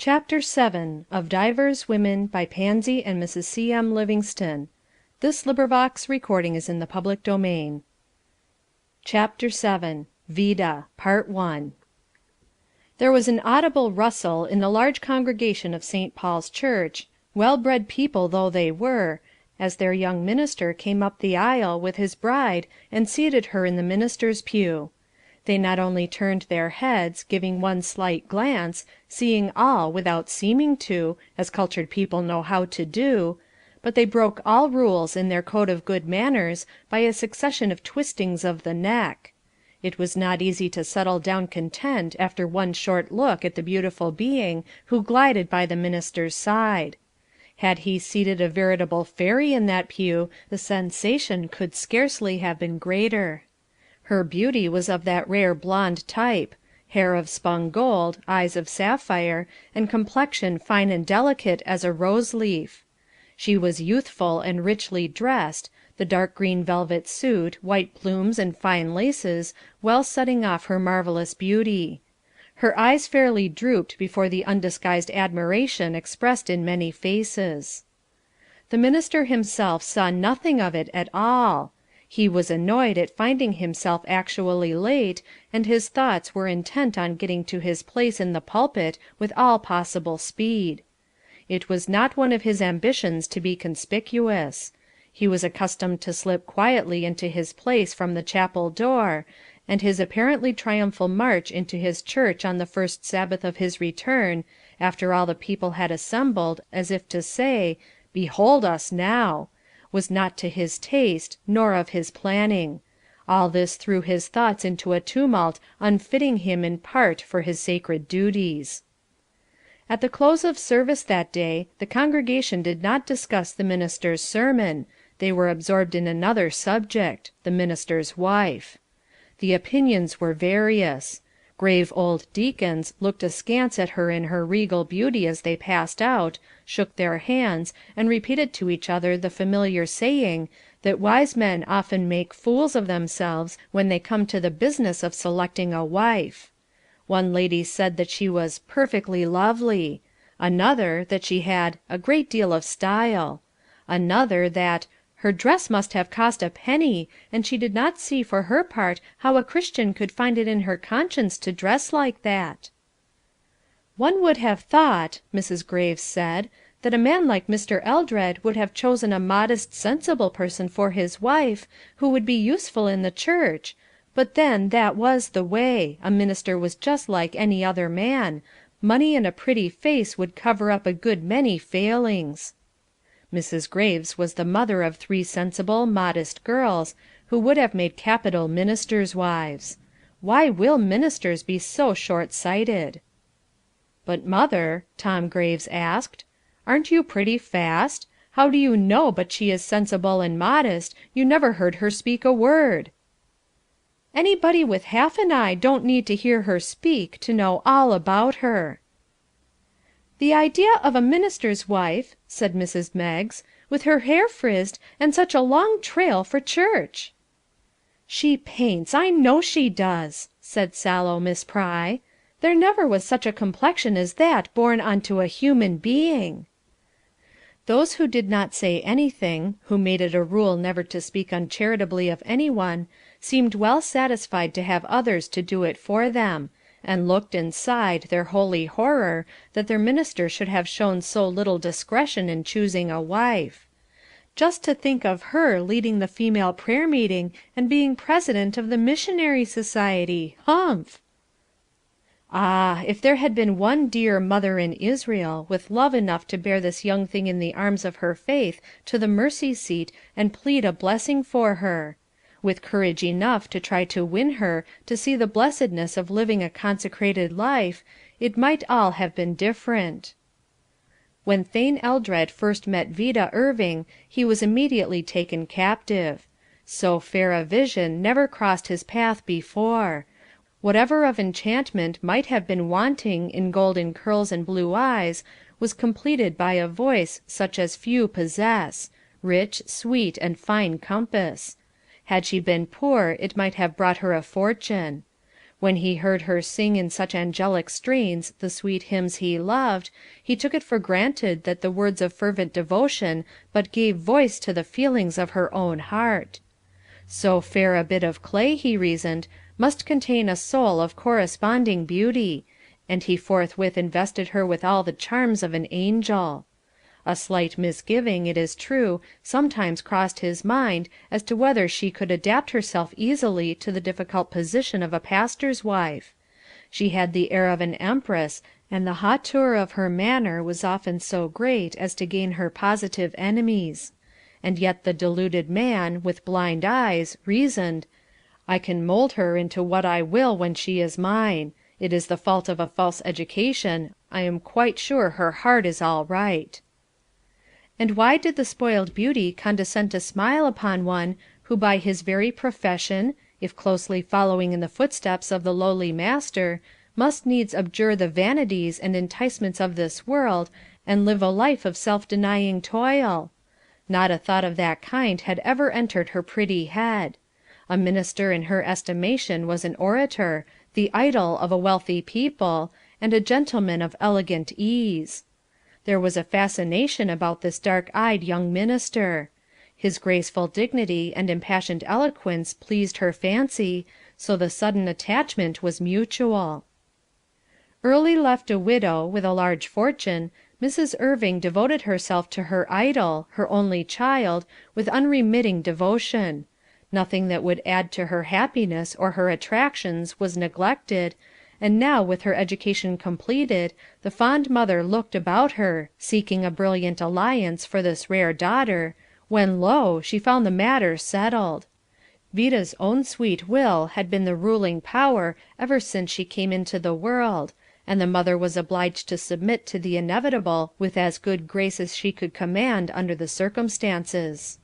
CHAPTER VII. Of Divers Women, by Pansy and Mrs. C.M. Livingston. CHAPTER VII. Vida, Part One. There was an audible rustle in the large congregation of St. Paul's Church, well bred people though they were, as their young minister came up the aisle with his bride and seated her in the minister's pew. They not only turned their heads, giving one slight glance, seeing all without seeming to, as cultured people know how to do, but they broke all rules in their code of good manners by a succession of twistings of the neck. It was not easy to settle down content after one short look at the beautiful being who glided by the minister's side. Had he seated a veritable fairy in that pew, the sensation could scarcely have been greater. Her beauty was of that rare blonde type, hair of spun gold, eyes of sapphire, and complexion fine and delicate as a rose leaf. She was youthful and richly dressed, the dark green velvet suit, white plumes and fine laces well setting off her marvellous beauty. Her eyes fairly drooped before the undisguised admiration expressed in many faces. The minister himself saw nothing of it at all. He was annoyed at finding himself actually late, and his thoughts were intent on getting to his place in the pulpit with all possible speed. It was not one of his ambitions to be conspicuous. He was accustomed to slip quietly into his place from the chapel door, and his apparently triumphal march into his church on the first Sabbath of his return, after all the people had assembled, as if to say, "Behold us now," was not to his taste, nor of his planning. All this threw his thoughts into a tumult unfitting him in part for his sacred duties. At the close of service that day, the congregation did not discuss the minister's sermon, they were absorbed in another subject, the minister's wife. The opinions were various. Grave old deacons looked askance at her in her regal beauty as they passed out, shook their hands, and repeated to each other the familiar saying, that wise men often make fools of themselves when they come to the business of selecting a wife. One lady said that she was "perfectly lovely"; another, that she had "a great deal of style"; another, that "her dress must have cost a penny, and she did not see for her part how a Christian could find it in her conscience to dress like that." "One would have thought," Mrs. Graves said, "that a man like Mr. Eldred would have chosen a modest, sensible person for his wife, who would be useful in the church, but then that was the way, a minister was just like any other man, money and a pretty face would cover up a good many failings." Mrs. Graves was the mother of three sensible, modest girls, who would have made capital ministers' wives. Why will ministers be so short-sighted? "But, mother," Tom Graves asked, "aren't you pretty fast? How do you know but she is sensible and modest? You never heard her speak a word." "Anybody with half an eye don't need to hear her speak to know all about her." "The idea of a minister's wife," said Mrs. Meggs, "with her hair frizzed, and such a long trail for church." "She paints, I know she does," said sallow Miss Pry. "There never was such a complexion as that born onto a human being." Those who did not say anything, who made it a rule never to speak uncharitably of any one, seemed well satisfied to have others to do it for them, and looked and sighed their holy horror that their minister should have shown so little discretion in choosing a wife. Just to think of her leading the female prayer meeting and being president of the missionary society! Humph! Ah, if there had been one dear mother in Israel, with love enough to bear this young thing in the arms of her faith to the mercy seat and plead a blessing for her; with courage enough to try to win her to see the blessedness of living a consecrated life, it might all have been different. When Thane Eldred first met Vida Irving he was immediately taken captive. So fair a vision never crossed his path before. Whatever of enchantment might have been wanting in golden curls and blue eyes was completed by a voice such as few possess, rich, sweet, and fine compass. Had she been poor it might have brought her a fortune. When he heard her sing in such angelic strains the sweet hymns he loved, he took it for granted that the words of fervent devotion but gave voice to the feelings of her own heart. So fair a bit of clay, he reasoned, must contain a soul of corresponding beauty, and he forthwith invested her with all the charms of an angel. A slight misgiving, it is true, sometimes crossed his mind as to whether she could adapt herself easily to the difficult position of a pastor's wife. She had the air of an empress, and the hauteur of her manner was often so great as to gain her positive enemies. And yet the deluded man, with blind eyes, reasoned, "I can mould her into what I will when she is mine. It is the fault of a false education. I am quite sure her heart is all right." And why did the spoiled beauty condescend to smile upon one who by his very profession, if closely following in the footsteps of the lowly Master, must needs abjure the vanities and enticements of this world, and live a life of self-denying toil? Not a thought of that kind had ever entered her pretty head. A minister in her estimation was an orator, the idol of a wealthy people, and a gentleman of elegant ease. There was a fascination about this dark-eyed young minister. His graceful dignity and impassioned eloquence pleased her fancy, so the sudden attachment was mutual. Early left a widow, with a large fortune, Mrs. Irving devoted herself to her idol, her only child, with unremitting devotion. Nothing that would add to her happiness or her attractions was neglected, and now with her education completed, the fond mother looked about her, seeking a brilliant alliance for this rare daughter, when lo, she found the matter settled. Vida's own sweet will had been the ruling power ever since she came into the world, and the mother was obliged to submit to the inevitable with as good grace as she could command under the circumstances.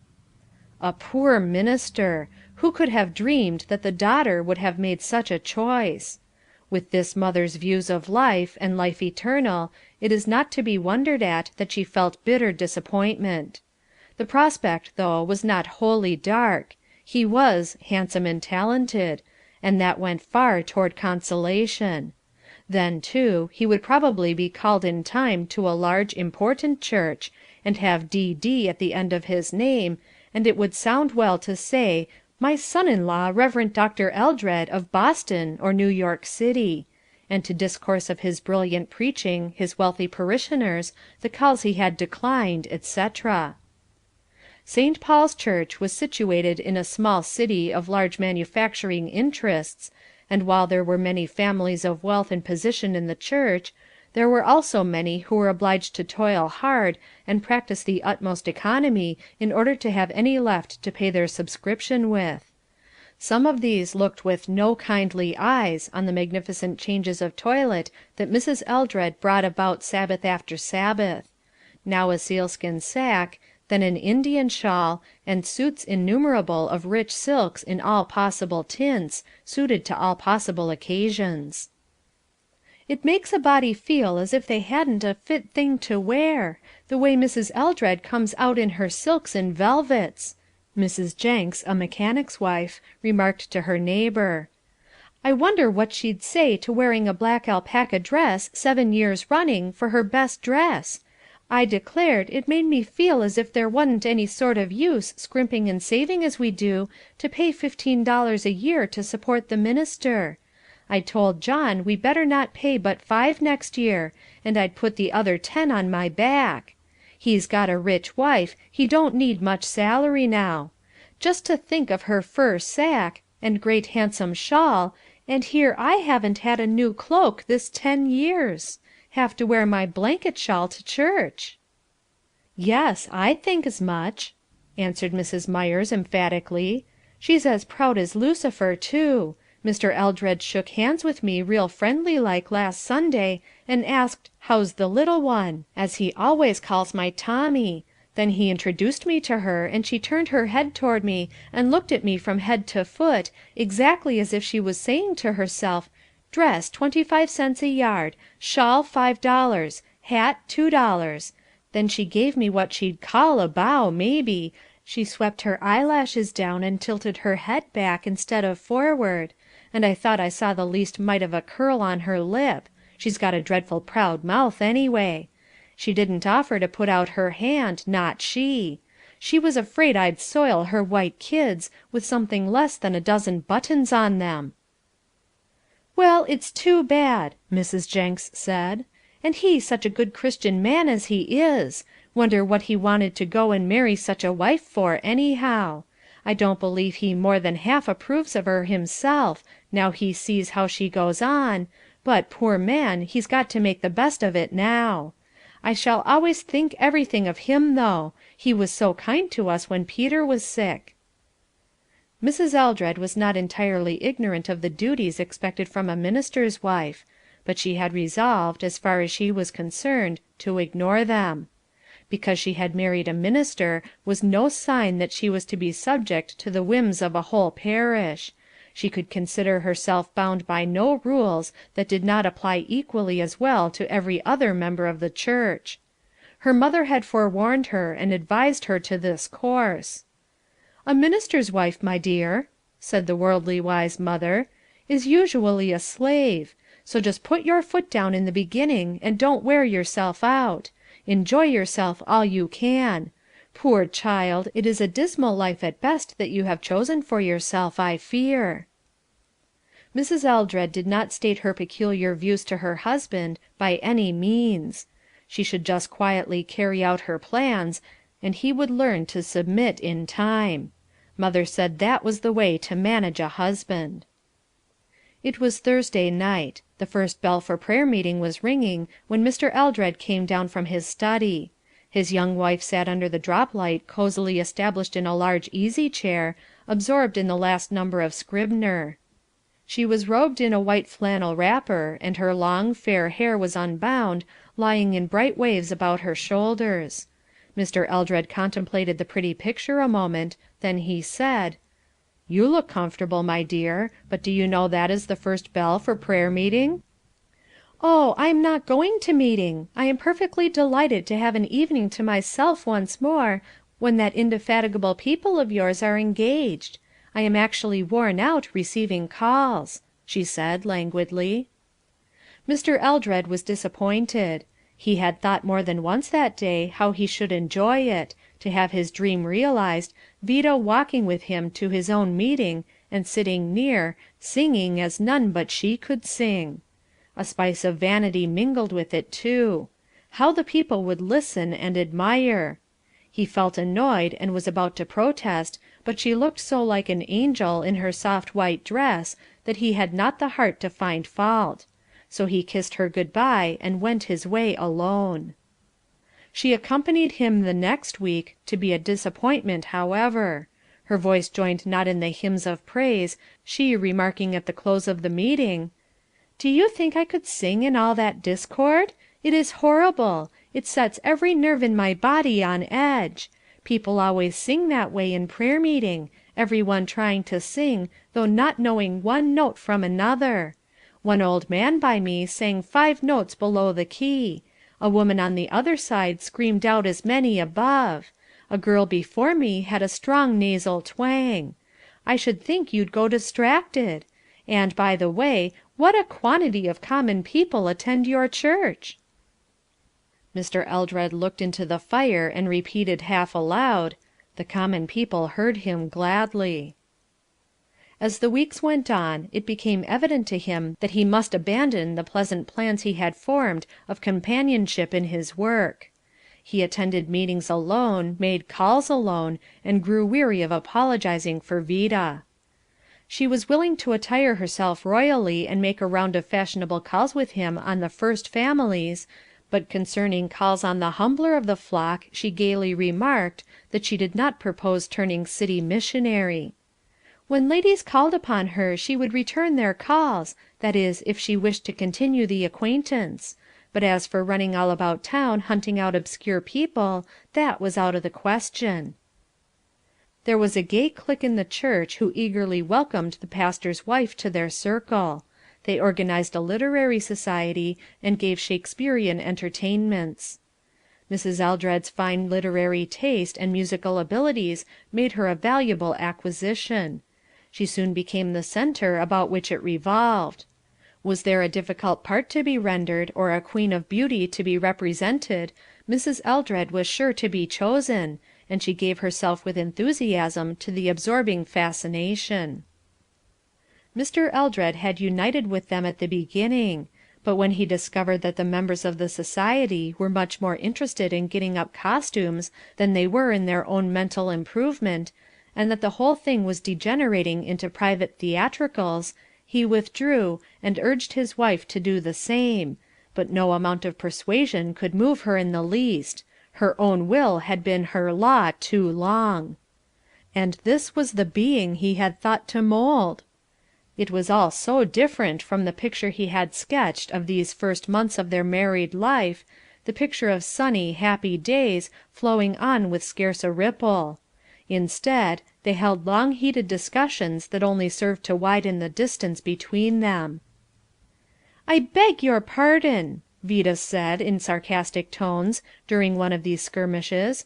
A poor minister! Who could have dreamed that the daughter would have made such a choice? With this mother's views of life, and life eternal, it is not to be wondered at that she felt bitter disappointment. The prospect, though, was not wholly dark. He was "handsome and talented," and that went far toward consolation. Then, too, he would probably be called in time to a large, important church, and have D.D. at the end of his name, and it would sound well to say, "My son-in-law, Reverend Dr. Eldred, of Boston, or New York City," and to discourse of his brilliant preaching, his wealthy parishioners, the calls he had declined, etc. St. Paul's Church was situated in a small city of large manufacturing interests, and while there were many families of wealth and position in the church, there were also many who were obliged to toil hard and practice the utmost economy in order to have any left to pay their subscription with. Some of these looked with no kindly eyes on the magnificent changes of toilet that Mrs. Eldred brought about Sabbath after Sabbath. Now a sealskin sack, then an Indian shawl, and suits innumerable of rich silks in all possible tints, suited to all possible occasions. "It makes a body feel as if they hadn't a fit thing to wear, the way Mrs. Eldred comes out in her silks and velvets," Mrs. Jenks, a mechanic's wife, remarked to her neighbour. "I wonder what she'd say to wearing a black alpaca dress 7 years running for her best dress. I declared, it made me feel as if there wa'n't any sort of use scrimping and saving as we do, to pay $15 a year to support the minister. I told John we better not pay but $5 next year, and I'd put the other $10 on my back. He's got a rich wife, he don't need much salary now. Just to think of her fur sack, and great handsome shawl, and here I haven't had a new cloak this 10 years. Have to wear my blanket shawl to church." "Yes, I think as much," answered Mrs. Myers emphatically. "She's as proud as Lucifer, too. Mr. Eldred shook hands with me real friendly like last Sunday, and asked 'How's the little one?' as he always calls my Tommy. Then he introduced me to her, and she turned her head toward me and looked at me from head to foot, exactly as if she was saying to herself, 'Dress 25 cents a yard, shawl $5, hat $2.' Then she gave me what she'd call a bow, maybe. She swept her eyelashes down and tilted her head back instead of forward, and I thought I saw the least mite of a curl on her lip. She's got a dreadful proud mouth, anyway. She didn't offer to put out her hand, not she. She was afraid I'd soil her white kids with something less than a dozen buttons on them." "Well, it's too bad," Mrs. Jenks said. "And he such a good Christian man as he is. Wonder what he wanted to go and marry such a wife for, anyhow. I don't believe he more than half approves of her himself, now he sees how she goes on, but, poor man, he's got to make the best of it now. I shall always think everything of him, though. He was so kind to us when Peter was sick." Mrs. Eldred was not entirely ignorant of the duties expected from a minister's wife, but she had resolved, as far as she was concerned, to ignore them. Because she had married a minister was no sign that she was to be subject to the whims of a whole parish. She could consider herself bound by no rules that did not apply equally as well to every other member of the church. Her mother had forewarned her and advised her to this course. "A minister's wife, my dear," said the worldly wise mother, "is usually a slave. So just put your foot down in the beginning and don't wear yourself out. Enjoy yourself all you can. Poor child, it is a dismal life at best that you have chosen for yourself, I fear." Mrs. Eldred did not state her peculiar views to her husband, by any means. She should just quietly carry out her plans, and he would learn to submit in time. Mother said that was the way to manage a husband. It was Thursday night. The first bell for prayer meeting was ringing when Mr. Eldred came down from his study. His young wife sat under the drop light cosily established in a large easy chair, absorbed in the last number of Scribner. She was robed in a white flannel wrapper, and her long, fair hair was unbound, lying in bright waves about her shoulders. Mr. Eldred contemplated the pretty picture a moment, then he said, "You look comfortable, my dear, but do you know that is the first bell for prayer meeting?" "Oh, I am not going to meeting. I am perfectly delighted to have an evening to myself once more, when that indefatigable people of yours are engaged. I am actually worn out receiving calls," she said, languidly. Mr. Eldred was disappointed. He had thought more than once that day how he should enjoy it, to have his dream realized, Vida walking with him to his own meeting, and sitting near, singing as none but she could sing. A spice of vanity mingled with it too. How the people would listen and admire! He felt annoyed, and was about to protest, but she looked so like an angel in her soft white dress that he had not the heart to find fault. So he kissed her good bye and went his way alone. She accompanied him the next week, to be a disappointment, however. Her voice joined not in the hymns of praise, she remarking at the close of the meeting, "Do you think I could sing in all that discord? It is horrible. It sets every nerve in my body on edge. People always sing that way in prayer meeting, every one trying to sing, though not knowing one note from another. One old man by me sang 5 notes below the key. A woman on the other side screamed out as many above. A girl before me had a strong nasal twang. I should think you'd go distracted. And, by the way, what a quantity of common people attend your church!" Mr. Eldred looked into the fire and repeated half aloud, "The common people heard him gladly." As the weeks went on, it became evident to him that he must abandon the pleasant plans he had formed of companionship in his work. He attended meetings alone, made calls alone, and grew weary of apologizing for Vida. She was willing to attire herself royally and make a round of fashionable calls with him on the first families, but concerning calls on the humbler of the flock she gaily remarked that she did not propose turning city missionary. When ladies called upon her she would return their calls, that is, if she wished to continue the acquaintance; but as for running all about town hunting out obscure people, that was out of the question. There was a gay clique in the church who eagerly welcomed the pastor's wife to their circle. They organized a literary society, and gave Shakespearean entertainments. Mrs. Eldred's fine literary taste and musical abilities made her a valuable acquisition. She soon became the centre about which it revolved. Was there a difficult part to be rendered, or a queen of beauty to be represented, Mrs. Eldred was sure to be chosen, and she gave herself with enthusiasm to the absorbing fascination. Mr. Eldred had united with them at the beginning, but when he discovered that the members of the society were much more interested in getting up costumes than they were in their own mental improvement, and that the whole thing was degenerating into private theatricals, he withdrew, and urged his wife to do the same, but no amount of persuasion could move her in the least. Her own will had been her law too long. And this was the being he had thought to mould! It was all so different from the picture he had sketched of these first months of their married life, the picture of sunny, happy days, flowing on with scarce a ripple. Instead, they held long heated discussions that only served to widen the distance between them. "I beg your pardon," Vida said, in sarcastic tones, during one of these skirmishes,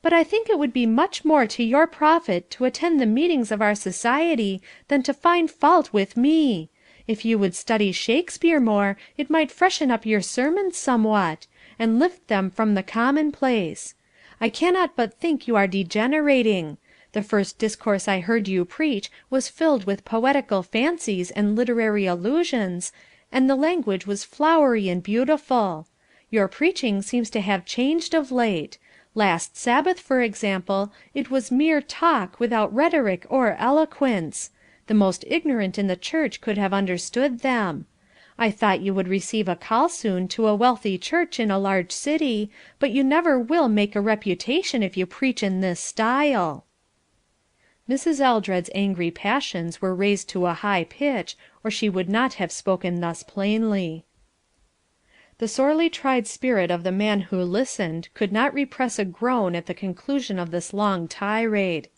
"but I think it would be much more to your profit to attend the meetings of our society than to find fault with me. If you would study Shakespeare more, it might freshen up your sermons somewhat, and lift them from the commonplace. I cannot but think you are degenerating. The first discourse I heard you preach was filled with poetical fancies and literary allusions, and the language was flowery and beautiful. Your preaching seems to have changed of late. Last Sabbath, for example, it was mere talk without rhetoric or eloquence. The most ignorant in the church could have understood them. I thought you would receive a call soon to a wealthy church in a large city, but you never will make a reputation if you preach in this style." Mrs. Eldred's angry passions were raised to a high pitch, or she would not have spoken thus plainly. The sorely tried spirit of the man who listened could not repress a groan at the conclusion of this long tirade.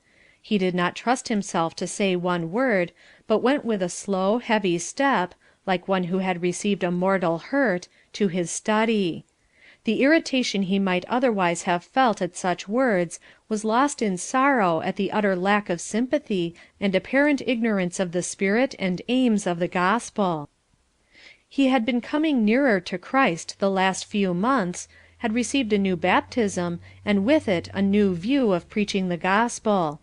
He did not trust himself to say one word, but went with a slow, heavy step, like one who had received a mortal hurt, to his study. The irritation he might otherwise have felt at such words was lost in sorrow at the utter lack of sympathy and apparent ignorance of the spirit and aims of the gospel. He had been coming nearer to Christ the last few months, had received a new baptism, and with it a new view of preaching the gospel.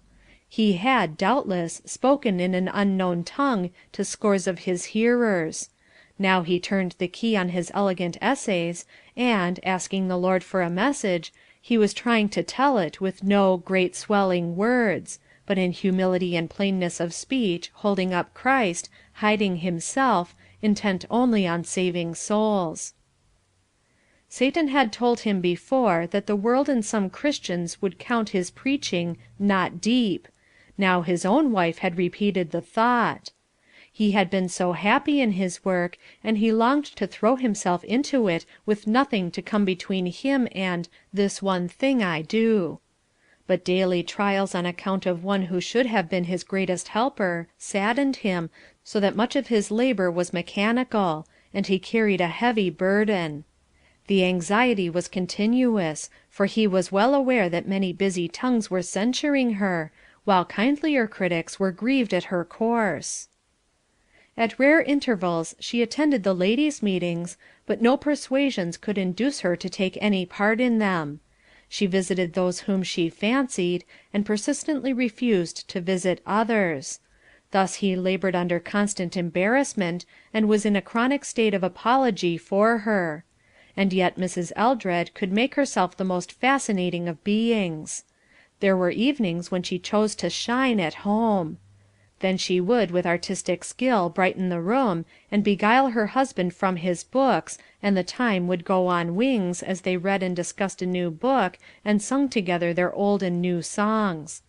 He had, doubtless, spoken in an unknown tongue to scores of his hearers. Now he turned the key on his elegant essays, and, asking the Lord for a message, he was trying to tell it with no "great swelling words," but in humility and plainness of speech, holding up Christ, hiding himself, intent only on saving souls. Satan had told him before that the world and some Christians would count his preaching "not deep." Now his own wife had repeated the thought. He had been so happy in his work, and he longed to throw himself into it with nothing to come between him and "this one thing I do." But daily trials on account of one who should have been his greatest helper saddened him, so that much of his labour was mechanical, and he carried a heavy burden. The anxiety was continuous, for he was well aware that many busy tongues were censuring her, while kindlier critics were grieved at her course. At rare intervals she attended the ladies' meetings, but no persuasions could induce her to take any part in them. She visited those whom she fancied, and persistently refused to visit others. Thus he laboured under constant embarrassment, and was in a chronic state of apology for her. And yet Mrs. Eldred could make herself the most fascinating of beings. There were evenings when she chose to shine at home. Then she would with artistic skill brighten the room, and beguile her husband from his books, and the time would go on wings as they read and discussed a new book, and sung together their old and new songs.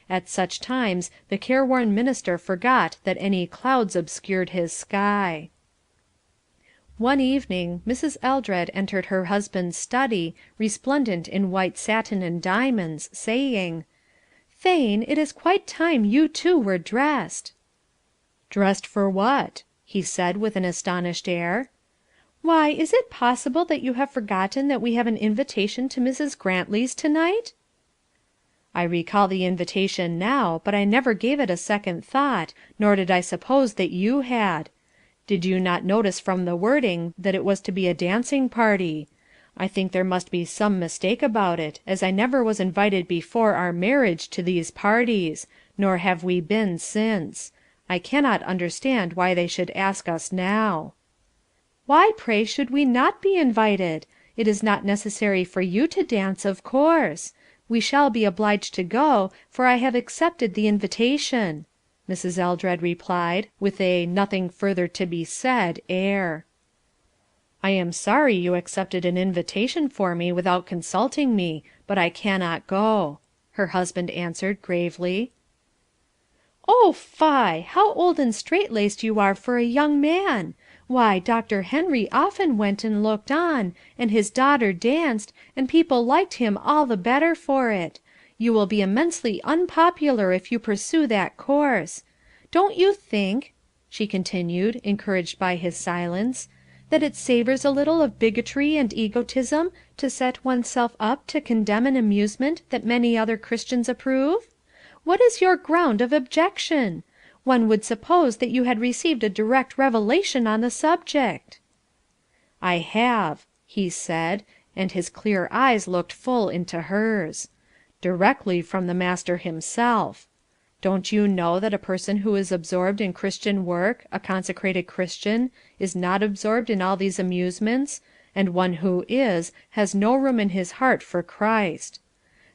At such times the careworn minister forgot that any clouds obscured his sky. One evening Mrs. Eldred entered her husband's study, resplendent in white satin and diamonds, saying, "Thane, it is quite time you too were dressed." "Dressed for what?" he said with an astonished air. "Why, is it possible that you have forgotten that we have an invitation to Mrs. Grantley's to night?" I recall the invitation now, but I never gave it a second thought, nor did I suppose that you had. Did you not notice from the wording that it was to be a dancing party? I think there must be some mistake about it, as I never was invited before our marriage to these parties, nor have we been since. I cannot understand why they should ask us now." "Why, pray, should we not be invited? It is not necessary for you to dance, of course. We shall be obliged to go, for I have accepted the invitation," Mrs. Eldred replied, with a "nothing further to be said" air. "I am sorry you accepted an invitation for me without consulting me, but I cannot go," her husband answered gravely. "Oh, fie! How old and straight-laced you are for a young man! Why, Dr. Henry often went and looked on, and his daughter danced, and people liked him all the better for it. You will be immensely unpopular if you pursue that course. Don't you think," she continued, encouraged by his silence, "that it savours a little of bigotry and egotism to set oneself up to condemn an amusement that many other Christians approve? What is your ground of objection? One would suppose that you had received a direct revelation on the subject." "I have," he said, and his clear eyes looked full into hers. "Directly from the Master himself. Don't you know that a person who is absorbed in Christian work, a consecrated Christian, is not absorbed in all these amusements, and one who is, has no room in his heart for Christ.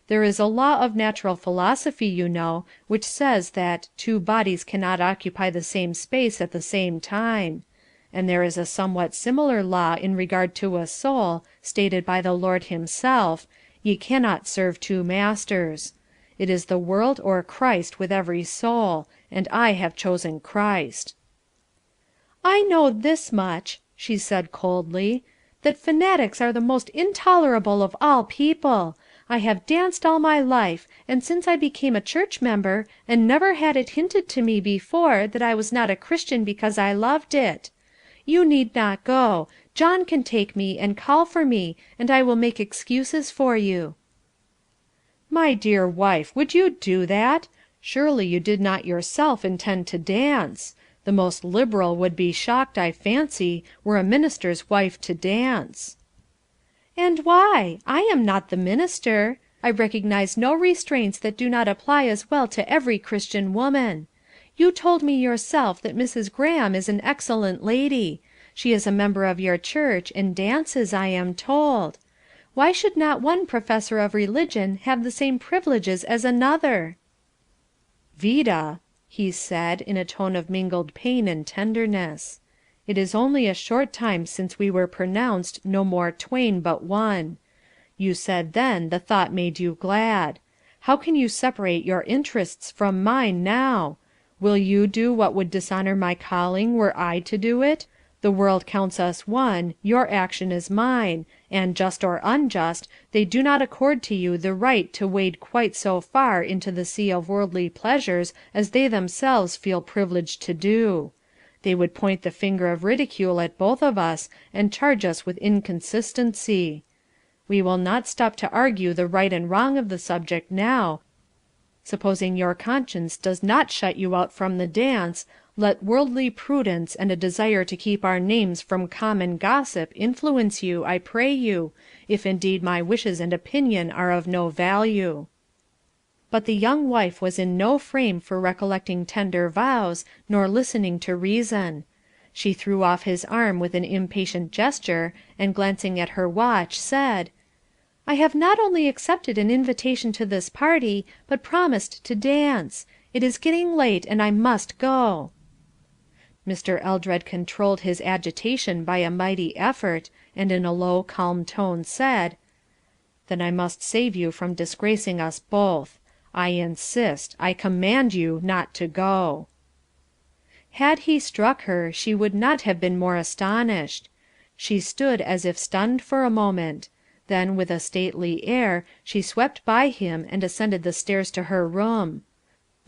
There is a law of natural philosophy, you know, which says that two bodies cannot occupy the same space at the same time; and there is a somewhat similar law in regard to a soul, stated by the Lord himself, 'Ye cannot serve two masters.' It is the world or Christ with every soul, and I have chosen Christ." "I know this much," she said coldly, "that fanatics are the most intolerable of all people. I have danced all my life, and since I became a church member, and never had it hinted to me before that I was not a Christian because I loved it. You need not go. John can take me and call for me, and I will make excuses for you." "My dear wife, would you do that? Surely you did not yourself intend to dance. The most liberal would be shocked, I fancy, were a minister's wife to dance." "And why? I am not the minister. I recognise no restraints that do not apply as well to every Christian woman. You told me yourself that Mrs. Graham is an excellent lady. She is a member of your church, and dances, I am told. Why should not one professor of religion have the same privileges as another?" "Vida," he said, in a tone of mingled pain and tenderness, "it is only a short time since we were pronounced no more twain but one. You said then the thought made you glad. How can you separate your interests from mine now? Will you do what would dishonour my calling were I to do it? The world counts us one, your action is mine, and, just or unjust, they do not accord to you the right to wade quite so far into the sea of worldly pleasures as they themselves feel privileged to do. They would point the finger of ridicule at both of us, and charge us with inconsistency. We will not stop to argue the right and wrong of the subject now. Supposing your conscience does not shut you out from the dance, let worldly prudence and a desire to keep our names from common gossip influence you, I pray you, if indeed my wishes and opinion are of no value." But the young wife was in no frame for recollecting tender vows, nor listening to reason. She threw off his arm with an impatient gesture, and glancing at her watch, said, "I have not only accepted an invitation to this party, but promised to dance. It is getting late, and I must go." Mr. Eldred controlled his agitation by a mighty effort, and in a low, calm tone said, "Then I must save you from disgracing us both. I insist, I command you not to go." Had he struck her, she would not have been more astonished. She stood as if stunned for a moment. Then, with a stately air, she swept by him and ascended the stairs to her room.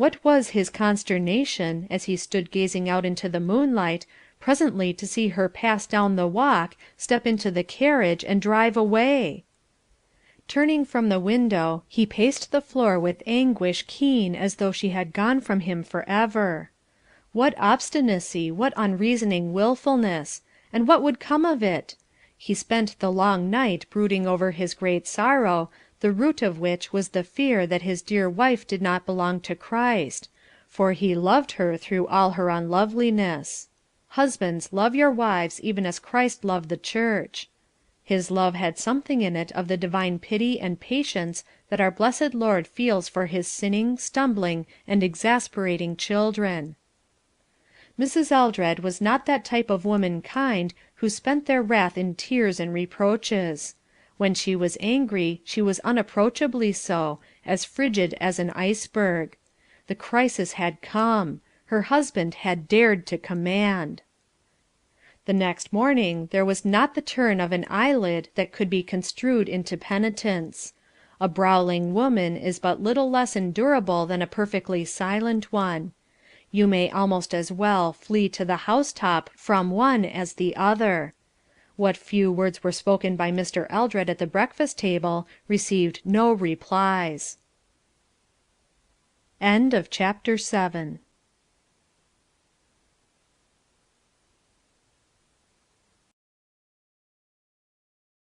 What was his consternation, as he stood gazing out into the moonlight, presently to see her pass down the walk, step into the carriage, and drive away! Turning from the window, he paced the floor with anguish keen as though she had gone from him for ever. What obstinacy, what unreasoning wilfulness! And what would come of it? He spent the long night brooding over his great sorrow, the root of which was the fear that his dear wife did not belong to Christ, for he loved her through all her unloveliness. Husbands, love your wives even as Christ loved the church. His love had something in it of the divine pity and patience that our blessed Lord feels for his sinning, stumbling, and exasperating children. Mrs. Eldred was not that type of womankind who spent their wrath in tears and reproaches. When she was angry she was unapproachably so, as frigid as an iceberg. The crisis had come. Her husband had dared to command. The next morning there was not the turn of an eyelid that could be construed into penitence. A brawling woman is but little less endurable than a perfectly silent one. You may almost as well flee to the housetop from one as the other. What few words were spoken by Mr. Eldred at the breakfast table received no replies.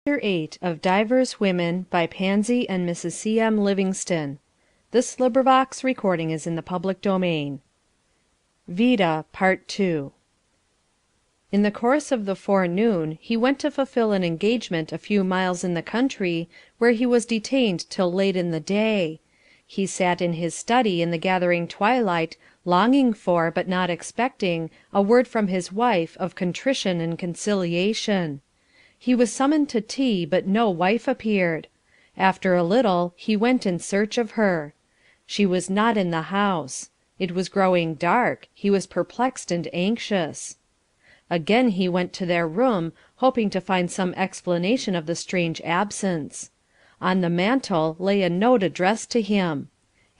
Chapter 8 of Divers Women by Pansy and Mrs. C.M. Livingston. Recording is in the public domain. Vida, Part 2. In the course of the forenoon he went to fulfil an engagement a few miles in the country, where he was detained till late in the day. He sat in his study in the gathering twilight, longing for, but not expecting, a word from his wife of contrition and conciliation. He was summoned to tea, but no wife appeared. After a little he went in search of her. She was not in the house. It was growing dark. He was perplexed and anxious. Again he went to their room, hoping to find some explanation of the strange absence. On the mantel lay a note addressed to him.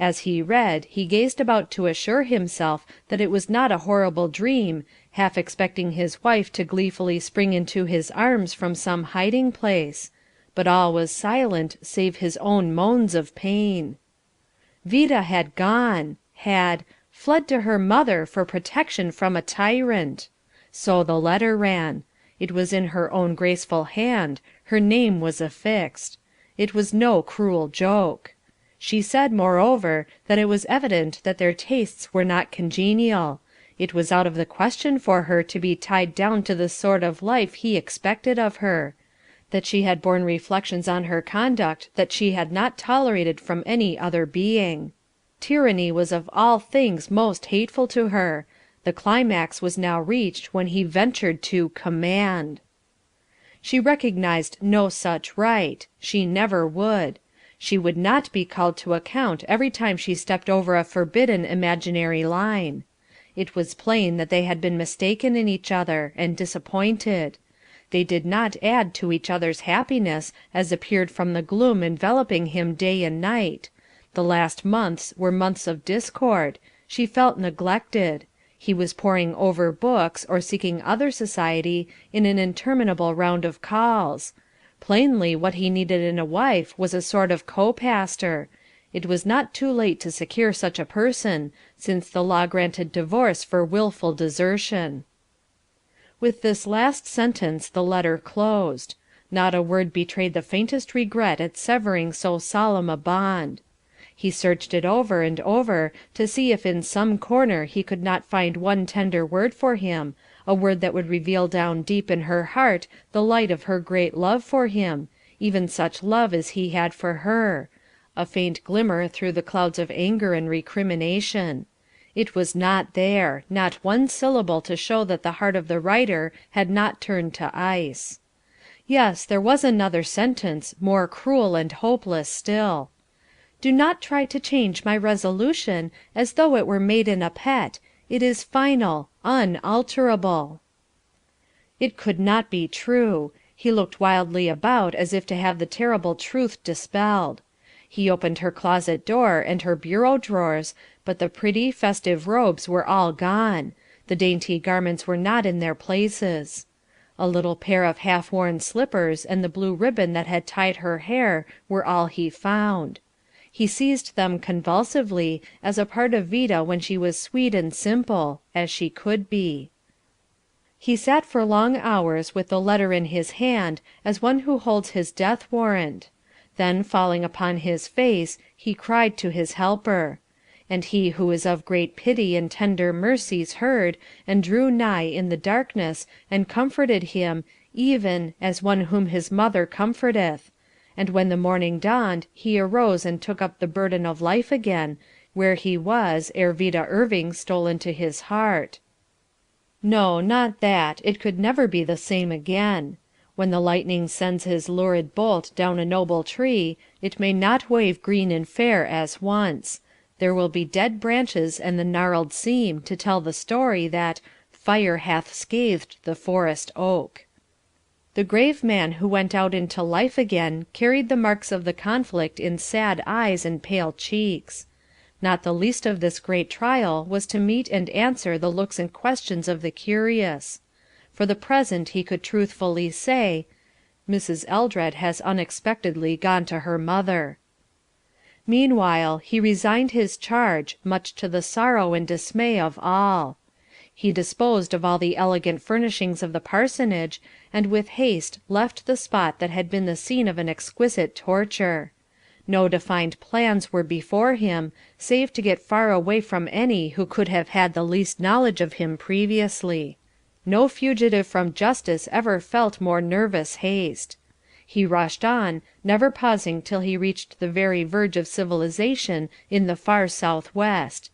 As he read, he gazed about to assure himself that it was not a horrible dream, half expecting his wife to gleefully spring into his arms from some hiding place, but all was silent save his own moans of pain. Vida had gone, had fled to her mother for protection from a tyrant. So the letter ran. It was in her own graceful hand, her name was affixed. It was no cruel joke. She said, moreover, that it was evident that their tastes were not congenial. It was out of the question for her to be tied down to the sort of life he expected of her; that she had borne reflections on her conduct that she had not tolerated from any other being. Tyranny was of all things most hateful to her. The climax was now reached when he ventured to command. She recognized no such right. She never would. She would not be called to account every time she stepped over a forbidden imaginary line. It was plain that they had been mistaken in each other, and disappointed. They did not add to each other's happiness, as appeared from the gloom enveloping him day and night. The last months were months of discord. She felt neglected. He was poring over books, or seeking other society, in an interminable round of calls. Plainly what he needed in a wife was a sort of co-pastor. It was not too late to secure such a person, since the law granted divorce for wilful desertion. With this last sentence the letter closed. Not a word betrayed the faintest regret at severing so solemn a bond. He searched it over and over to see if in some corner he could not find one tender word for him, a word that would reveal down deep in her heart the light of her great love for him, even such love as he had for her, a faint glimmer through the clouds of anger and recrimination. It was not there, not one syllable to show that the heart of the writer had not turned to ice. Yes, there was another sentence, more cruel and hopeless still. Do not try to change my resolution as though it were made in a pet. It is final, unalterable. It could not be true. He looked wildly about as if to have the terrible truth dispelled. He opened her closet door and her bureau drawers, but the pretty, festive robes were all gone. The dainty garments were not in their places. A little pair of half-worn slippers and the blue ribbon that had tied her hair were all he found. He seized them convulsively, as a part of Vida when she was sweet and simple, as she could be. He sat for long hours with the letter in his hand, as one who holds his death warrant. Then falling upon his face, he cried to his helper. And he who is of great pity and tender mercies heard, and drew nigh in the darkness, and comforted him, even as one whom his mother comforteth. And when the morning dawned, he arose and took up the burden of life again, where he was, ere Vida Irving stole into his heart. No, not that, it could never be the same again. When the lightning sends his lurid bolt down a noble tree, it may not wave green and fair as once. There will be dead branches and the gnarled seam to tell the story that "fire hath scathed the forest oak." The grave man who went out into life again carried the marks of the conflict in sad eyes and pale cheeks. Not the least of this great trial was to meet and answer the looks and questions of the curious. For the present he could truthfully say, "Mrs. Eldred has unexpectedly gone to her mother." Meanwhile he resigned his charge, much to the sorrow and dismay of all. He disposed of all the elegant furnishings of the parsonage, and with haste left the spot that had been the scene of an exquisite torture. No defined plans were before him, save to get far away from any who could have had the least knowledge of him previously. No fugitive from justice ever felt more nervous haste. He rushed on, never pausing till he reached the very verge of civilization in the far southwest.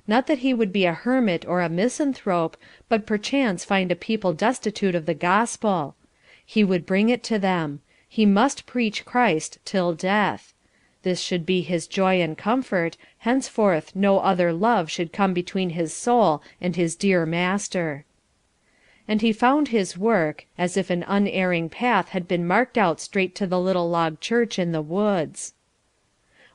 Not that he would be a hermit or a misanthrope, but perchance find a people destitute of the gospel. He would bring it to them. He must preach Christ till death. This should be his joy and comfort, henceforth no other love should come between his soul and his dear Master. And he found his work, as if an unerring path had been marked out straight to the little log church in the woods.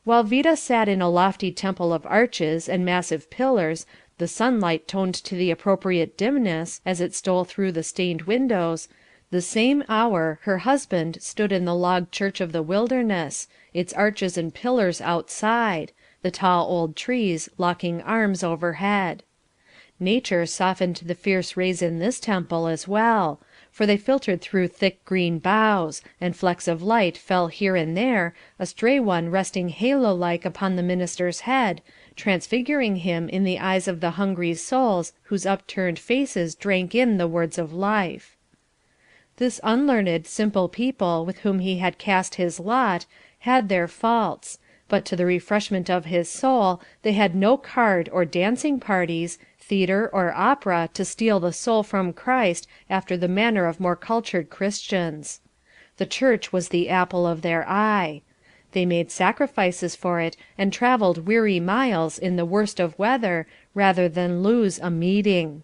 While Vida sat in a lofty temple of arches and massive pillars, the sunlight toned to the appropriate dimness, as it stole through the stained windows, the same hour her husband stood in the log church of the wilderness, its arches and pillars outside, the tall old trees locking arms overhead. Nature softened the fierce rays in this temple as well, for they filtered through thick green boughs, and flecks of light fell here and there, a stray one resting halo-like upon the minister's head, transfiguring him in the eyes of the hungry souls whose upturned faces drank in the words of life. This unlearned, simple people with whom he had cast his lot had their faults, but to the refreshment of his soul they had no card or dancing parties, theatre or opera to steal the soul from Christ after the manner of more cultured Christians. The church was the apple of their eye. They made sacrifices for it and travelled weary miles in the worst of weather rather than lose a meeting.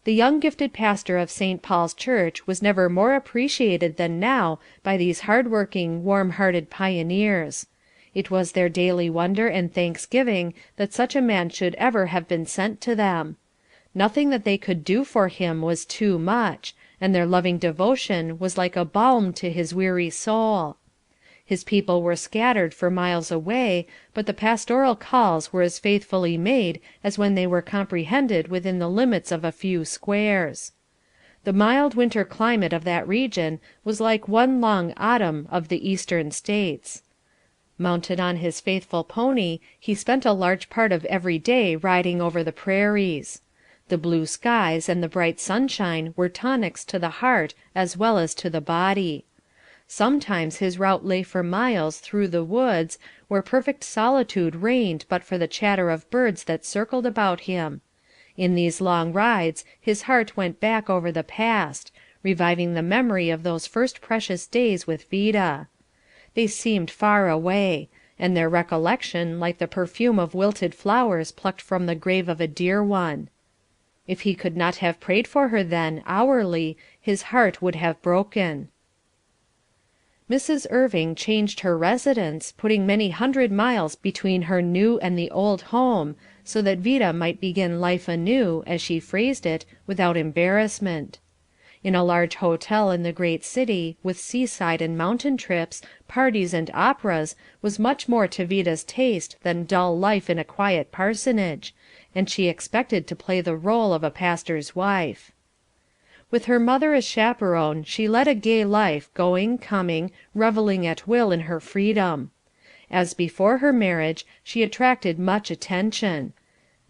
The young gifted pastor of St. Paul's Church was never more appreciated than now by these hard-working, warm-hearted pioneers. It was their daily wonder and thanksgiving that such a man should ever have been sent to them. Nothing that they could do for him was too much, and their loving devotion was like a balm to his weary soul. His people were scattered for miles away, but the pastoral calls were as faithfully made as when they were comprehended within the limits of a few squares. The mild winter climate of that region was like one long autumn of the Eastern States. Mounted on his faithful pony, he spent a large part of every day riding over the prairies. The blue skies and the bright sunshine were tonics to the heart as well as to the body. Sometimes his route lay for miles through the woods, where perfect solitude reigned but for the chatter of birds that circled about him. In these long rides his heart went back over the past, reviving the memory of those first precious days with Vida. They seemed far away, and their recollection like the perfume of wilted flowers plucked from the grave of a dear one. If he could not have prayed for her then, hourly, his heart would have broken. Mrs. Irving changed her residence, putting many hundred miles between her new and the old home, so that Vida might begin life anew, as she phrased it, without embarrassment. In a large hotel in the great city, with seaside and mountain trips, parties and operas, was much more to Vida's taste than dull life in a quiet parsonage, and she expected to play the role of a pastor's wife. With her mother as chaperone she led a gay life, going, coming, revelling at will in her freedom. As before her marriage, she attracted much attention.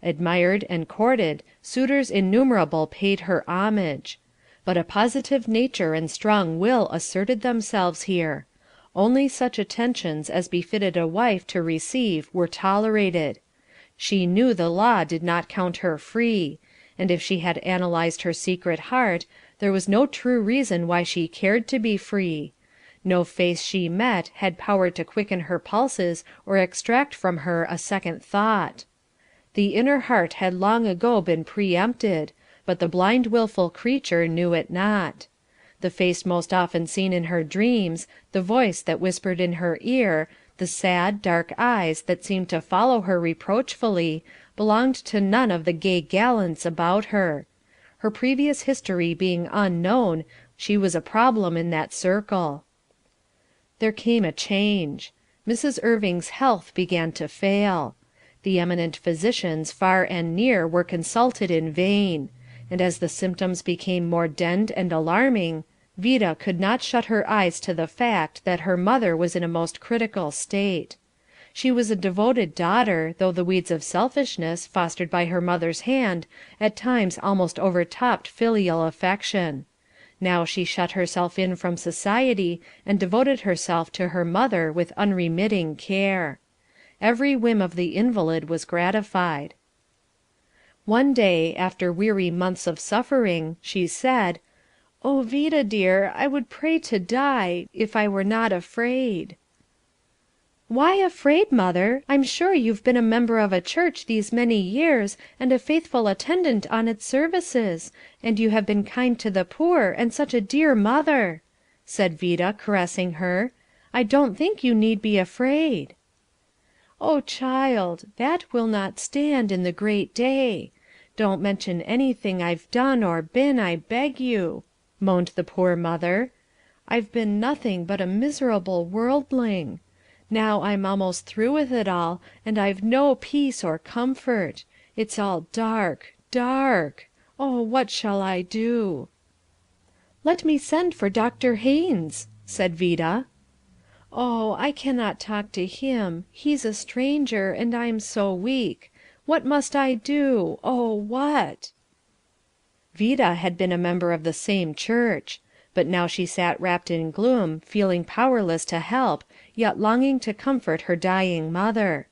Admired and courted, suitors innumerable paid her homage. But a positive nature and strong will asserted themselves here. Only such attentions as befitted a wife to receive were tolerated. She knew the law did not count her free, and if she had analyzed her secret heart, there was no true reason why she cared to be free. No face she met had power to quicken her pulses or extract from her a second thought. The inner heart had long ago been preempted, but the blind wilful creature knew it not. The face most often seen in her dreams, the voice that whispered in her ear, the sad, dark eyes that seemed to follow her reproachfully, belonged to none of the gay gallants about her. Her previous history being unknown, she was a problem in that circle. There came a change. Mrs. Irving's health began to fail. The eminent physicians far and near were consulted in vain, and as the symptoms became more denned and alarming, Vida could not shut her eyes to the fact that her mother was in a most critical state. She was a devoted daughter, though the weeds of selfishness, fostered by her mother's hand, at times almost overtopped filial affection. Now she shut herself in from society, and devoted herself to her mother with unremitting care. Every whim of the invalid was gratified. One day, after weary months of suffering, she said, "Oh, Vida dear, I would pray to die, if I were not afraid." "Why afraid, mother? I'm sure you've been a member of a church these many years, and a faithful attendant on its services, and you have been kind to the poor, and such a dear mother," said Vida, caressing her. "I don't think you need be afraid." "Oh, child, that will not stand in the great day. Don't mention anything I've done or been, I beg you," moaned the poor mother. "I've been nothing but a miserable worldling. Now I'm almost through with it all, and I've no peace or comfort. It's all dark, dark. Oh, what shall I do?" "Let me send for Dr. Haynes," said Vida. "Oh, I cannot talk to him. He's a stranger, and I'm so weak. What must I do? Oh, what?" Vida had been a member of the same church. But now she sat wrapped in gloom, feeling powerless to help, yet longing to comfort her dying mother.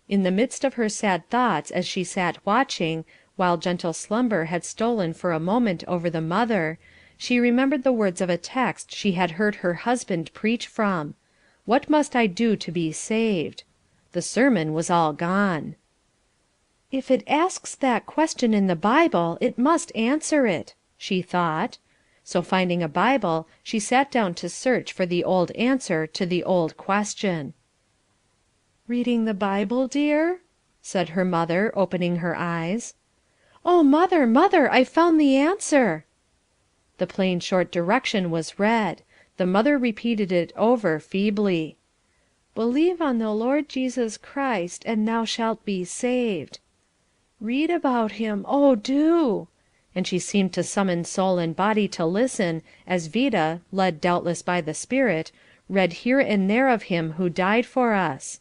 In the midst of her sad thoughts as she sat watching, while gentle slumber had stolen for a moment over the mother, she remembered the words of a text she had heard her husband preach from. "What must I do to be saved?" The sermon was all gone. "If it asks that question in the Bible, it must answer it," she thought. So finding a Bible, she sat down to search for the old answer to the old question. "Reading the Bible, dear?" said her mother, opening her eyes. "Oh, mother, mother, I've found the answer." The plain short direction was read. The mother repeated it over feebly. "Believe on the Lord Jesus Christ, and thou shalt be saved." "Read about him, oh, do!" And she seemed to summon soul and body to listen, as Vida, led doubtless by the Spirit, read here and there of him who died for us.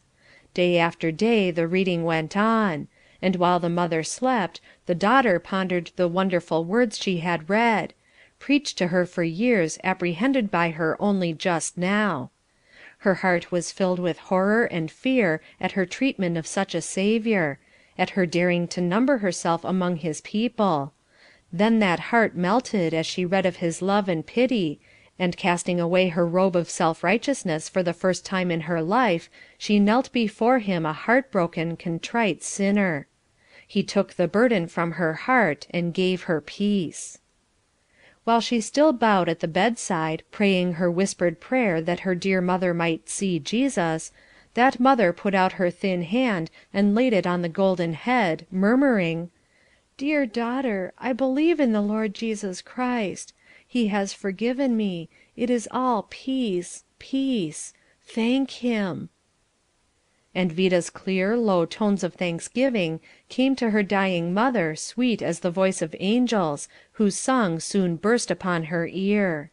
Day after day the reading went on, and while the mother slept, the daughter pondered the wonderful words she had read, preached to her for years, apprehended by her only just now. Her heart was filled with horror and fear at her treatment of such a Saviour, at her daring to number herself among his people. Then that heart melted as she read of his love and pity, and casting away her robe of self-righteousness for the first time in her life, she knelt before him a heart-broken, contrite sinner. He took the burden from her heart and gave her peace. While she still bowed at the bedside, praying her whispered prayer that her dear mother might see Jesus, that mother put out her thin hand and laid it on the golden head, murmuring, "Dear daughter, I believe in the Lord Jesus Christ. He has forgiven me. It is all peace, peace. Thank Him." And Vida's clear, low tones of thanksgiving came to her dying mother sweet as the voice of angels, whose song soon burst upon her ear.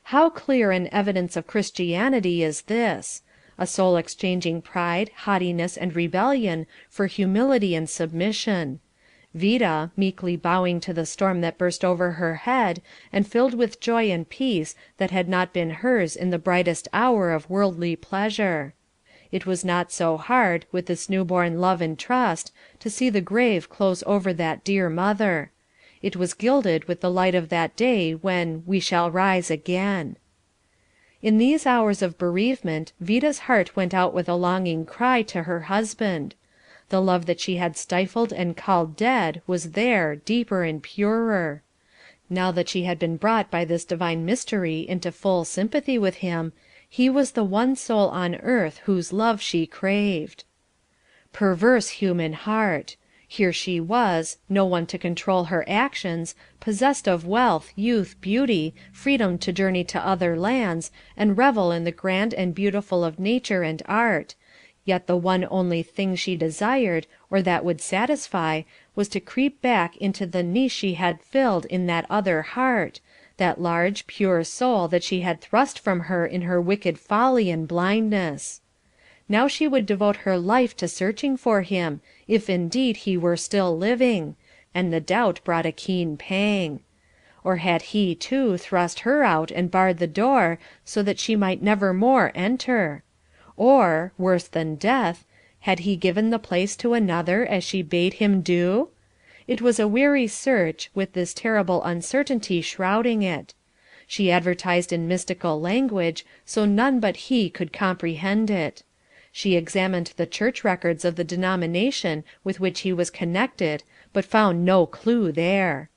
How clear an evidence of Christianity is this! A soul exchanging pride, haughtiness, and rebellion for humility and submission. Vida, meekly bowing to the storm that burst over her head, and filled with joy and peace that had not been hers in the brightest hour of worldly pleasure. It was not so hard, with this newborn love and trust, to see the grave close over that dear mother. It was gilded with the light of that day when "we shall rise again." In these hours of bereavement Vida's heart went out with a longing cry to her husband. The love that she had stifled and called dead was there, deeper and purer. Now that she had been brought by this divine mystery into full sympathy with him, he was the one soul on earth whose love she craved. Perverse human heart! Here she was, no one to control her actions, possessed of wealth, youth, beauty, freedom to journey to other lands, and revel in the grand and beautiful of nature and art, yet the one only thing she desired, or that would satisfy, was to creep back into the niche she had filled in that other heart, that large, pure soul that she had thrust from her in her wicked folly and blindness. Now she would devote her life to searching for him, if indeed he were still living, and the doubt brought a keen pang. Or had he, too, thrust her out and barred the door, so that she might never more enter? Or, worse than death, had he given the place to another as she bade him do? It was a weary search, with this terrible uncertainty shrouding it. She advertised in mystical language, so none but he could comprehend it. She examined the church records of the denomination with which he was connected, but found no clue there.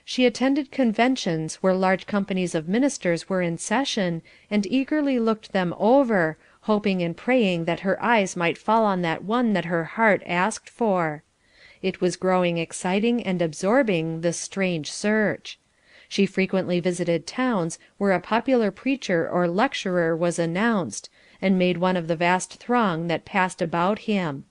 She attended conventions where large companies of ministers were in session, and eagerly looked them over, hoping and praying that her eyes might fall on that one that her heart asked for. It was growing exciting and absorbing, this strange search. She frequently visited towns where a popular preacher or lecturer was announced, and made one of the vast throng that passed about him.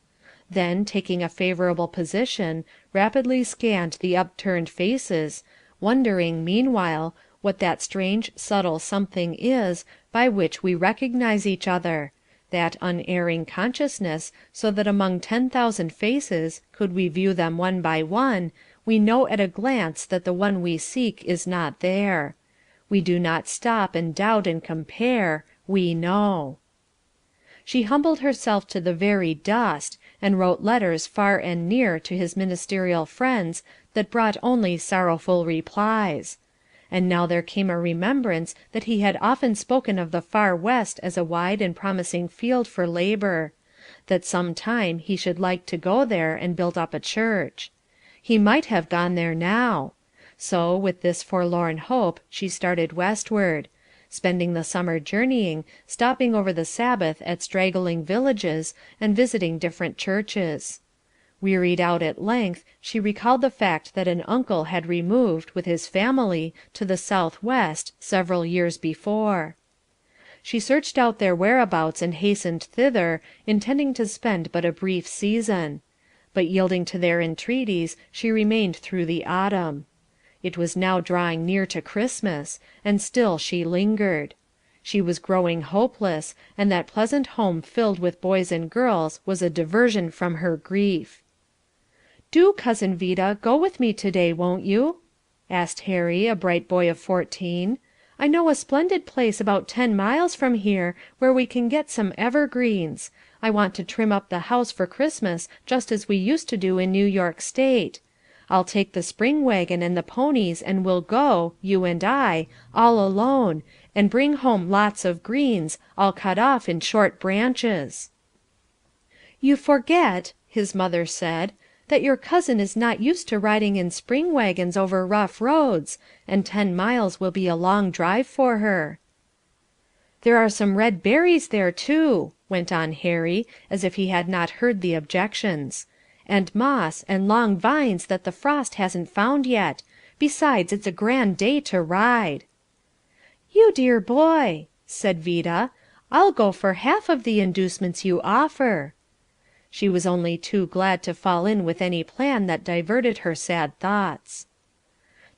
Then, taking a favorable position, rapidly scanned the upturned faces, wondering, meanwhile, what that strange, subtle something is by which we recognize each other, that unerring consciousness, so that among 10,000 faces, could we view them one by one, we know at a glance that the one we seek is not there. We do not stop and doubt and compare, we know. She humbled herself to the very dust, and wrote letters far and near to his ministerial friends that brought only sorrowful replies. And now there came a remembrance that he had often spoken of the far West as a wide and promising field for labor; that some time he should like to go there and build up a church. He might have gone there now. So, with this forlorn hope, she started westward; spending the summer journeying, stopping over the Sabbath at straggling villages, and visiting different churches. Wearied out at length, she recalled the fact that an uncle had removed, with his family, to the Southwest, several years before. She searched out their whereabouts and hastened thither, intending to spend but a brief season. But yielding to their entreaties, she remained through the autumn. It was now drawing near to Christmas, and still she lingered. She was growing hopeless, and that pleasant home filled with boys and girls was a diversion from her grief. "Do, Cousin Vida, go with me to day, won't you?" asked Harry, a bright boy of 14. "I know a splendid place about 10 miles from here, where we can get some evergreens. I want to trim up the house for Christmas just as we used to do in New York State. I'll take the spring wagon and the ponies and we'll go, you and I, all alone, and bring home lots of greens, all cut off in short branches." "You forget," his mother said, "that your cousin is not used to riding in spring wagons over rough roads, and 10 miles will be a long drive for her." "There are some red berries there, too," went on Harry, as if he had not heard the objections, "and moss, and long vines that the frost hasn't found yet. Besides, it's a grand day to ride." "You dear boy," said Vida, "I'll go for half of the inducements you offer." She was only too glad to fall in with any plan that diverted her sad thoughts.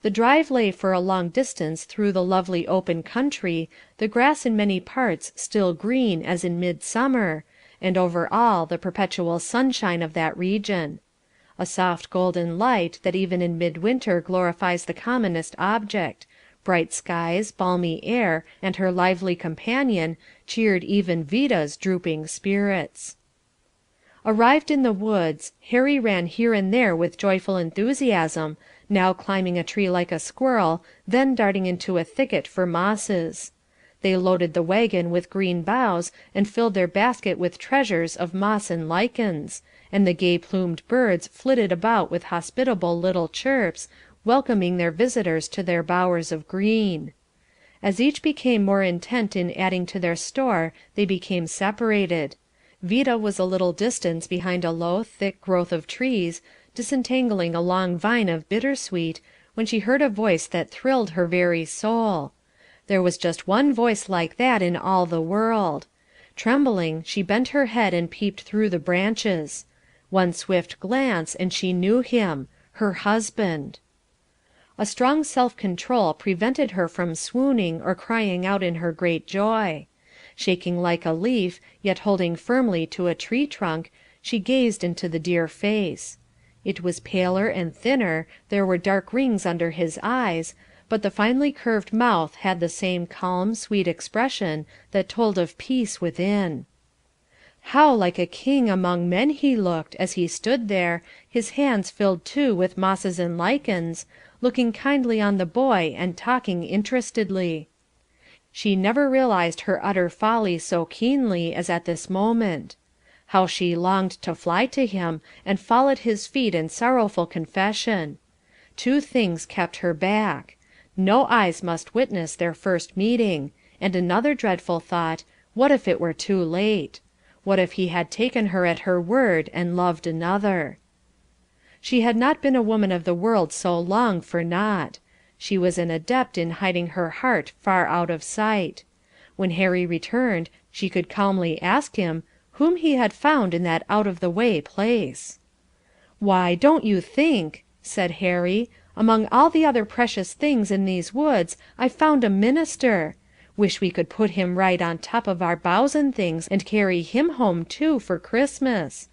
The drive lay for a long distance through the lovely open country, the grass in many parts still green as in midsummer, and over all the perpetual sunshine of that region. A soft golden light that even in midwinter glorifies the commonest object, bright skies, balmy air, and her lively companion, cheered even Vida's drooping spirits. Arrived in the woods, Harry ran here and there with joyful enthusiasm, now climbing a tree like a squirrel, then darting into a thicket for mosses. They loaded the wagon with green boughs, and filled their basket with treasures of moss and lichens, and the gay plumed birds flitted about with hospitable little chirps, welcoming their visitors to their bowers of green. As each became more intent in adding to their store they became separated. Vida was a little distance behind a low, thick growth of trees, disentangling a long vine of bittersweet, when she heard a voice that thrilled her very soul. There was just one voice like that in all the world. Trembling, she bent her head and peeped through the branches. One swift glance, and she knew him, her husband. A strong self-control prevented her from swooning or crying out in her great joy. Shaking like a leaf, yet holding firmly to a tree trunk, she gazed into the dear face. It was paler and thinner, there were dark rings under his eyes, but the finely curved mouth had the same calm, sweet expression that told of peace within. How like a king among men he looked, as he stood there, his hands filled too with mosses and lichens, looking kindly on the boy and talking interestedly. She never realized her utter folly so keenly as at this moment. How she longed to fly to him, and fall at his feet in sorrowful confession. Two things kept her back. No eyes must witness their first meeting, and another dreadful thought, what if it were too late? What if he had taken her at her word and loved another? She had not been a woman of the world so long for naught. She was an adept in hiding her heart far out of sight. When Harry returned she could calmly ask him whom he had found in that out-of-the-way place. "Why, don't you think," said Harry, "among all the other precious things in these woods I've found a minister. Wish we could put him right on top of our boughs and things, and carry him home too, for Christmas.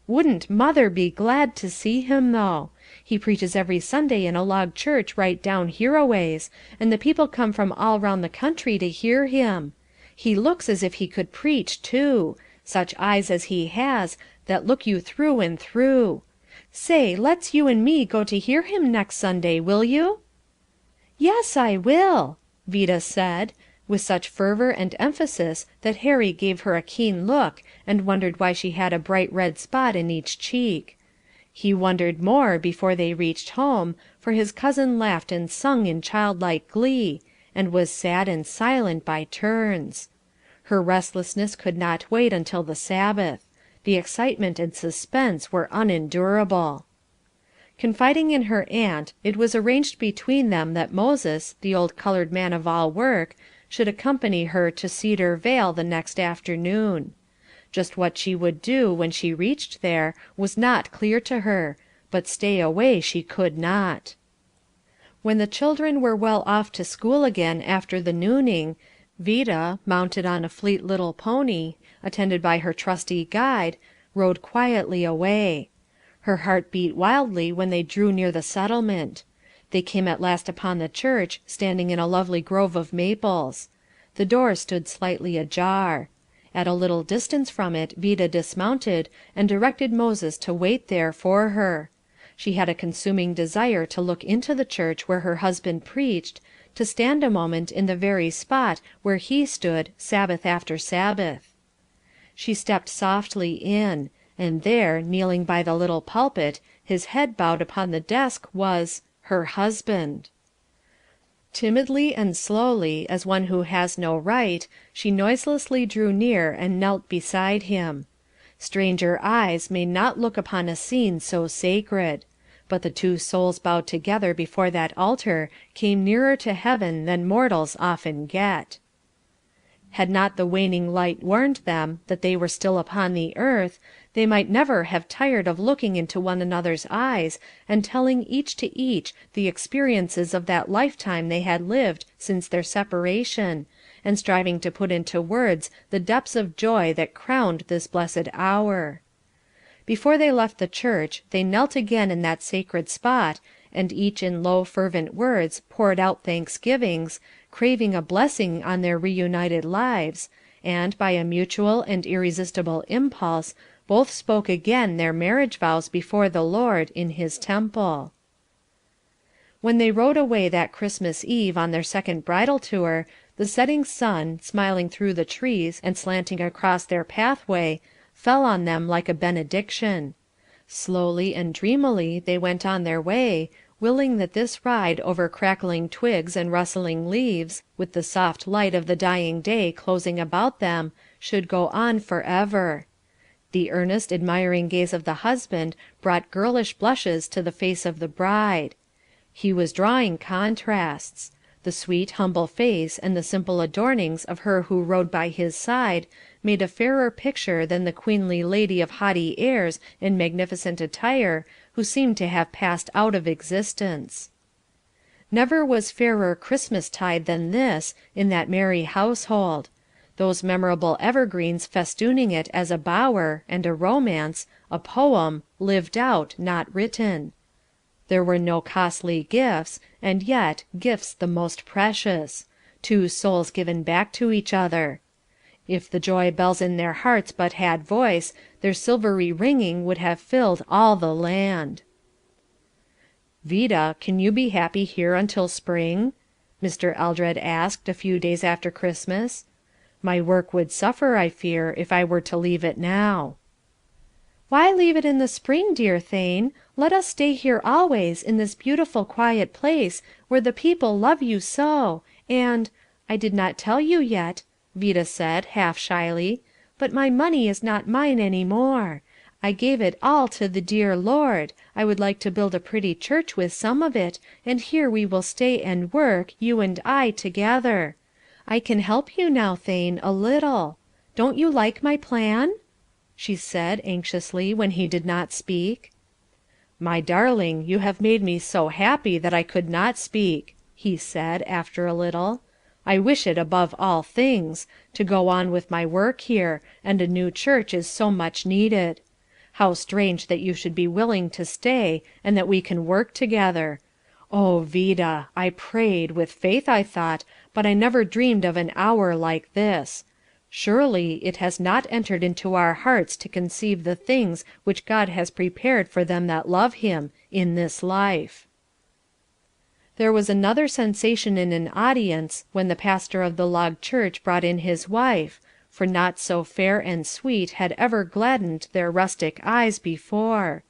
Wouldn't mother be glad to see him, though. He preaches every Sunday in a log church right down here-a-ways, and the people come from all round the country to hear him. He looks as if he could preach, too. Such eyes as he has, that look you through and through. Say, let's you and me go to hear him next Sunday, will you?" "Yes, I will," Vida said, with such fervour and emphasis that Harry gave her a keen look and wondered why she had a bright red spot in each cheek. He wondered more before they reached home, for his cousin laughed and sung in childlike glee, and was sad and silent by turns. Her restlessness could not wait until the Sabbath. The excitement and suspense were unendurable. Confiding in her aunt, it was arranged between them that Moses, the old coloured man of all work, should accompany her to Cedar Vale the next afternoon. Just what she would do when she reached there was not clear to her, but stay away she could not. When the children were well off to school again after the nooning, Vida, mounted on a fleet little pony, attended by her trusty guide, rode quietly away. Her heart beat wildly when they drew near the settlement. They came at last upon the church, standing in a lovely grove of maples. The door stood slightly ajar. At a little distance from it Vida dismounted, and directed Moses to wait there for her. She had a consuming desire to look into the church where her husband preached, to stand a moment in the very spot where he stood Sabbath after Sabbath. She stepped softly in, and there, kneeling by the little pulpit, his head bowed upon the desk, was her husband. Timidly and slowly, as one who has no right, she noiselessly drew near and knelt beside him. Stranger eyes may not look upon a scene so sacred. but the two souls bowed together before that altar came nearer to heaven than mortals often get. Had not the waning light warned them that they were still upon the earth, they might never have tired of looking into one another's eyes, and telling each to each the experiences of that lifetime they had lived since their separation, and striving to put into words the depths of joy that crowned this blessed hour. Before they left the church they knelt again in that sacred spot, and each in low fervent words poured out thanksgivings, craving a blessing on their reunited lives, and by a mutual and irresistible impulse both spoke again their marriage vows before the Lord in his temple. When they rode away that Christmas Eve on their second bridal tour, the setting sun, smiling through the trees and slanting across their pathway, fell on them like a benediction. Slowly and dreamily they went on their way, willing that this ride over crackling twigs and rustling leaves, with the soft light of the dying day closing about them, should go on for ever. The earnest, admiring gaze of the husband brought girlish blushes to the face of the bride. He was drawing contrasts. The sweet, humble face and the simple adornings of her who rode by his side made a fairer picture than the queenly lady of haughty airs and magnificent attire who seemed to have passed out of existence. Never was fairer Christmastide than this in that merry household. Those memorable evergreens festooning it as a bower, and a romance, a poem, lived out, not written. There were no costly gifts, and yet gifts the most precious. Two souls given back to each other. If the joy bells in their hearts but had voice, their silvery ringing would have filled all the land. "Vida, can you be happy here until spring?" Mr. Eldred asked a few days after Christmas. "My work would suffer, I fear, if I were to leave it now." "Why leave it in the spring, dear Thane? Let us stay here always, in this beautiful quiet place, where the people love you so, and I did not tell you yet," Vida said, half shyly, "but my money is not mine any more. I gave it all to the dear Lord. I would like to build a pretty church with some of it, and here we will stay and work, you and I together. I can help you now, Thane, a little. Don't you like my plan?" she said, anxiously, when he did not speak. "My darling, you have made me so happy that I could not speak," he said, after a little. "I wish it above all things, to go on with my work here, and a new church is so much needed. How strange that you should be willing to stay, and that we can work together. Oh, Vida, I prayed, with faith I thought, but I never dreamed of an hour like this. Surely it has not entered into our hearts to conceive the things which God has prepared for them that love him, in this life." There was another sensation in an audience when the pastor of the log church brought in his wife, for naught so fair and sweet had ever gladdened their rustic eyes before.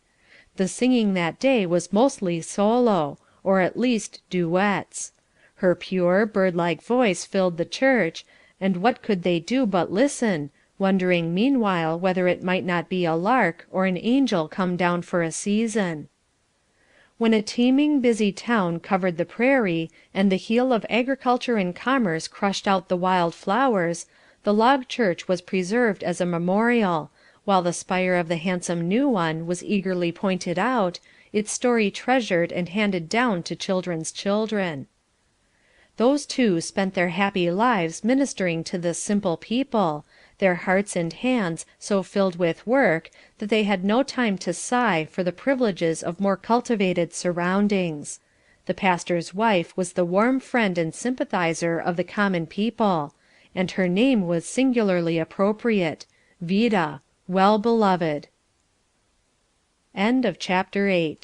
The singing that day was mostly solo, or at least duets. Her pure, bird-like voice filled the church, and what could they do but listen, wondering meanwhile whether it might not be a lark, or an angel come down for a season. When a teeming, busy town covered the prairie, and the heel of agriculture and commerce crushed out the wild flowers, the log church was preserved as a memorial, while the spire of the handsome new one was eagerly pointed out, its story treasured and handed down to children's children. Those two spent their happy lives ministering to this simple people, their hearts and hands so filled with work that they had no time to sigh for the privileges of more cultivated surroundings. The pastor's wife was the warm friend and sympathizer of the common people, and her name was singularly appropriate, Vida, well beloved. Chapter 9